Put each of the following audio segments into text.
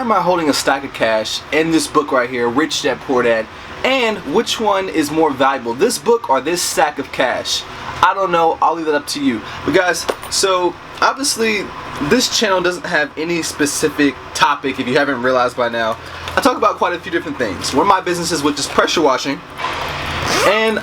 am I holding a stack of cash in this book right here, Rich Dad Poor Dad, and which one is more valuable, this book or this stack of cash? I don't know, I'll leave that up to you. But guys, so obviously this channel doesn't have any specific topic, if you haven't realized by now. I talk about quite a few different things. One of my businesses, which is pressure washing, and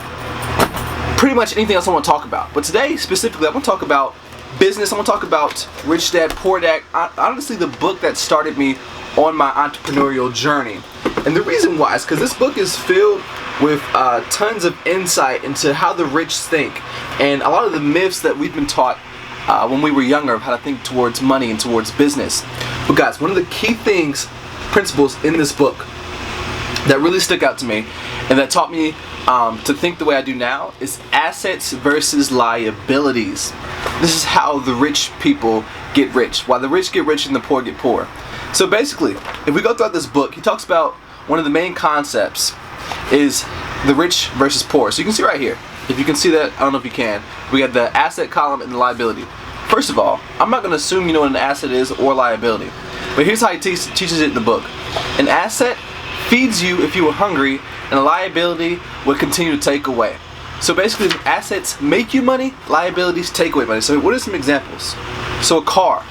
pretty much anything else I want to talk about. But today specifically I want to talk about business. I want to talk about Rich Dad Poor Dad, honestly the book that started me on my entrepreneurial journey. And the reason why is because this book is filled with tons of insight into how the rich think and a lot of the myths that we've been taught when we were younger of how to think towards money and towards business. But guys, one of the key principles in this book that really stuck out to me and that taught me to think the way I do now is assets versus liabilities. This is how the rich people get rich, why the rich get rich and the poor get poor. So basically, if we go throughout this book, he talks about one of the main concepts is the rich versus poor. So you can see right here, if you can see that, I don't know if you can, we got the asset column and the liability. First of all, I'm not going to assume you know what an asset is or liability, but here's how he teaches it in the book. An asset feeds you if you were hungry, and a liability would continue to take away. So basically, assets make you money, liabilities take away money. So what are some examples? So a car,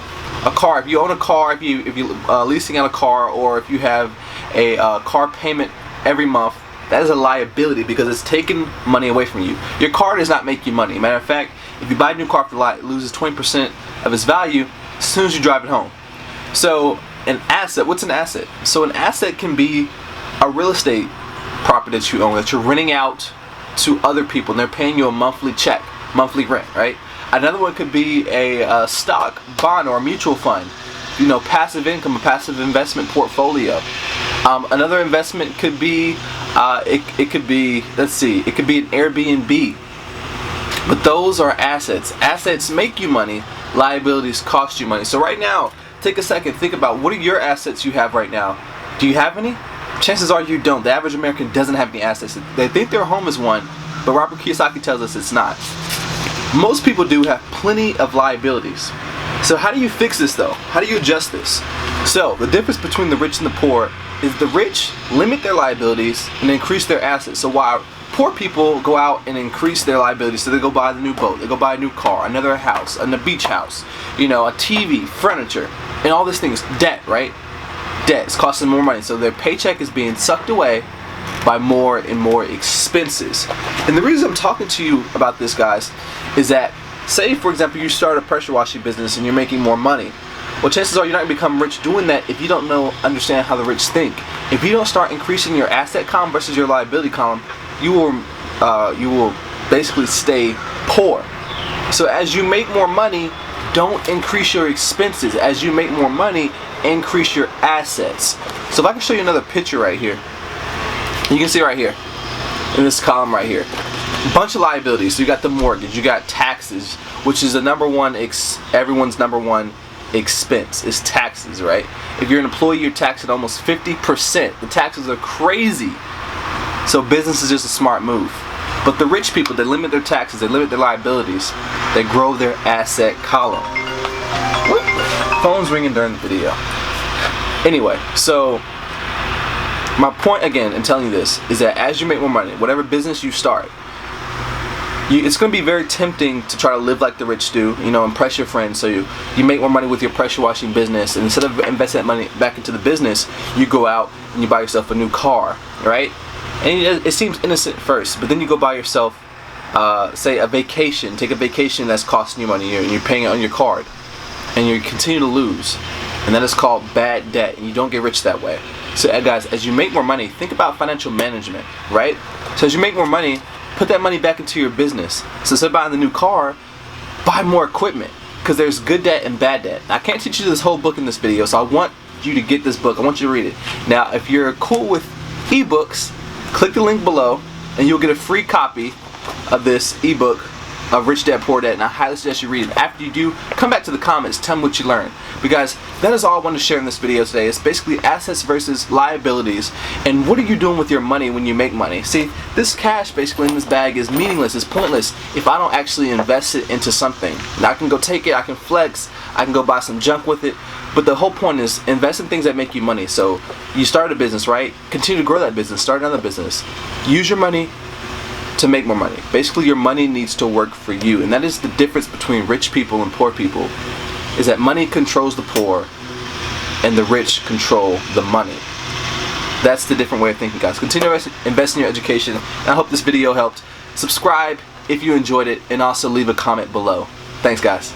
if you own a car, if you leasing out a car, or if you have a car payment every month, that is a liability because it's taking money away from you. Your car does not make you money. Matter of fact, if you buy a new car for the lot, it loses 20% of its value as soon as you drive it home. So an asset, what's an asset? So an asset can be a real estate property that you own, that you're renting out to other people and they're paying you a monthly check, monthly rent, right? Another one could be a stock, bond, or a mutual fund. You know, passive income, a passive investment portfolio. Another investment could be, it could be an Airbnb. But those are assets. Assets make you money, liabilities cost you money. So right now, take a second, think about what are your assets you have right now. Do you have any? Chances are you don't. The average American doesn't have any assets. They think their home is one, but Robert Kiyosaki tells us it's not. Most people do have plenty of liabilities. So how do you fix this though? How do you adjust this? So the difference between the rich and the poor is the rich limit their liabilities and increase their assets. So while poor people go out and increase their liabilities, so they go buy the new boat, they go buy a new car, another house, a beach house, you know, a TV, furniture, and all these things, debt, right? Debt is costing more money, so their paycheck is being sucked away by more and more expenses. And the reason I'm talking to you about this, guys, is that say for example you start a pressure washing business and you're making more money. Well, chances are you're not going to become rich doing that if you don't understand how the rich think. If you don't start increasing your asset column versus your liability column, you will basically stay poor. So as you make more money, don't increase your expenses. As you make more money, increase your assets. So if I can show you another picture right here, you can see right here in this column right here, bunch of liabilities. So you got the mortgage, you got taxes, which is the everyone's number one expense is taxes, right? If you're an employee, you're taxed at almost 50%. The taxes are crazy. So business is just a smart move. But the rich people, they limit their taxes, they limit their liabilities, they grow their asset column. What? Phone's ringing during the video. Anyway, so my point again in telling you this is that as you make more money, whatever business you start, it's going to be very tempting to try to live like the rich do, you know, impress your friends. So you make more money with your pressure washing business, and instead of investing that money back into the business, you go out and you buy yourself a new car, right? And it seems innocent first, but then you go buy yourself, say, a vacation. Take a vacation that's costing you money, and you're paying it on your card, and you continue to lose, and that is called bad debt, and you don't get rich that way. So guys, as you make more money, think about financial management, right? So as you make more money, put that money back into your business. So instead of buying the new car, buy more equipment, because there's good debt and bad debt. I can't teach you this whole book in this video, so I want you to get this book. I want you to read it. Now, if you're cool with ebooks, click the link below and you'll get a free copy of this ebook of Rich Dad Poor Dad, and I highly suggest you read it. After you do, come back to the comments, tell me what you learned. But guys, that is all I wanted to share in this video today. It's basically assets versus liabilities, and what are you doing with your money when you make money? See, this cash basically in this bag is meaningless, it's pointless if I don't actually invest it into something. Now I can go take it, I can flex, I can go buy some junk with it, but the whole point is invest in things that make you money. So you start a business, right? Continue to grow that business, start another business. Use your money to make more money. Basically, your money needs to work for you, and that is the difference between rich people and poor people, is that money controls the poor and the rich control the money. That's the different way of thinking, guys. Continue to invest in your education, and I hope this video helped. Subscribe if you enjoyed it, and also leave a comment below. Thanks, guys.